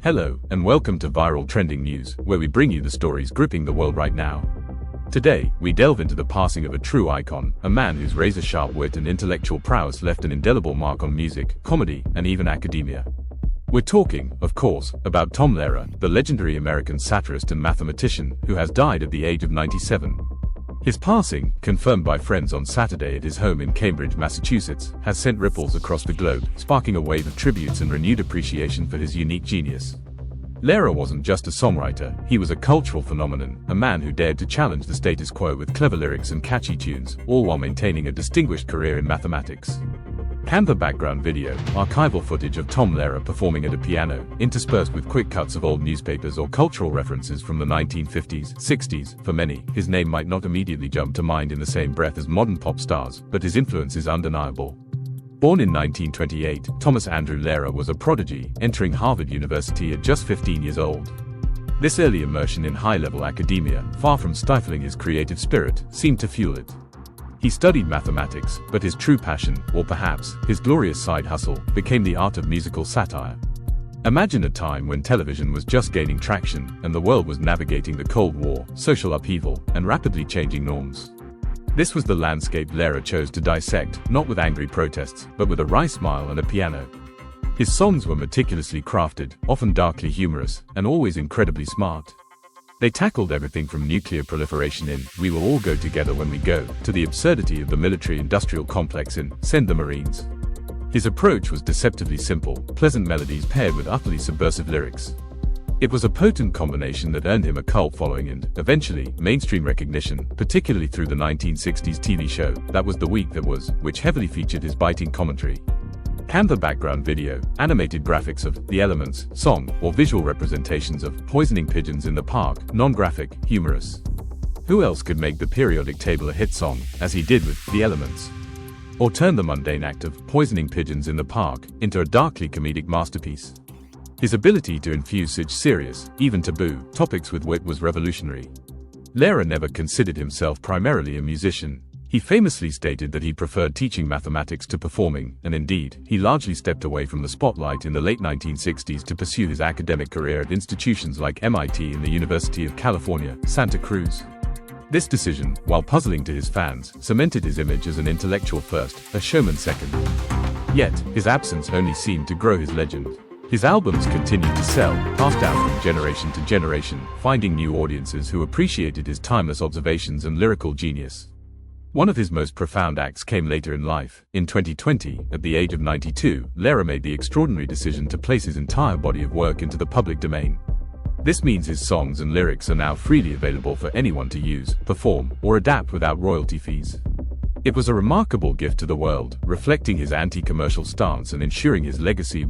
Hello, and welcome to Viral Trending News, where we bring you the stories gripping the world right now. Today, we delve into the passing of a true icon, a man whose razor-sharp wit and intellectual prowess left an indelible mark on music, comedy, and even academia. We're talking, of course, about Tom Lehrer, the legendary American satirist and mathematician who has died at the age of 97. His passing, confirmed by friends on Saturday at his home in Cambridge, Massachusetts, has sent ripples across the globe, sparking a wave of tributes and renewed appreciation for his unique genius. Lehrer wasn't just a songwriter, he was a cultural phenomenon, a man who dared to challenge the status quo with clever lyrics and catchy tunes, all while maintaining a distinguished career in mathematics. Canva background video, archival footage of Tom Lehrer performing at a piano, interspersed with quick cuts of old newspapers or cultural references from the 1950s, 60s. For many, his name might not immediately jump to mind in the same breath as modern pop stars, but his influence is undeniable. Born in 1928, Thomas Andrew Lehrer was a prodigy, entering Harvard University at just 15 years old. This early immersion in high-level academia, far from stifling his creative spirit, seemed to fuel it. He studied mathematics, but his true passion, or perhaps his glorious side hustle, became the art of musical satire. Imagine a time when television was just gaining traction, and the world was navigating the Cold War, social upheaval, and rapidly changing norms. This was the landscape Lehrer chose to dissect, not with angry protests, but with a wry smile and a piano. His songs were meticulously crafted, often darkly humorous, and always incredibly smart. They tackled everything from nuclear proliferation in "We Will All Go Together When We Go" to the absurdity of the military-industrial complex in "Send the Marines." His approach was deceptively simple, pleasant melodies paired with utterly subversive lyrics. It was a potent combination that earned him a cult following and, eventually, mainstream recognition, particularly through the 1960s TV show That Was the Week That Was, which heavily featured his biting commentary. Canva background video, animated graphics of The Elements song, or visual representations of poisoning pigeons in the park, non-graphic, humorous. Who else could make the periodic table a hit song, as he did with The Elements? Or turn the mundane act of poisoning pigeons in the park into a darkly comedic masterpiece? His ability to infuse such serious, even taboo, topics with wit was revolutionary. Lehrer never considered himself primarily a musician. He famously stated that he preferred teaching mathematics to performing, and indeed, he largely stepped away from the spotlight in the late 1960s to pursue his academic career at institutions like MIT and the University of California, Santa Cruz. This decision, while puzzling to his fans, cemented his image as an intellectual first, a showman second. Yet, his absence only seemed to grow his legend. His albums continued to sell, passed down from generation to generation, finding new audiences who appreciated his timeless observations and lyrical genius. One of his most profound acts came later in life. In 2020, at the age of 92, Lehrer made the extraordinary decision to place his entire body of work into the public domain. This means his songs and lyrics are now freely available for anyone to use, perform, or adapt without royalty fees. It was a remarkable gift to the world, reflecting his anti-commercial stance and ensuring his legacy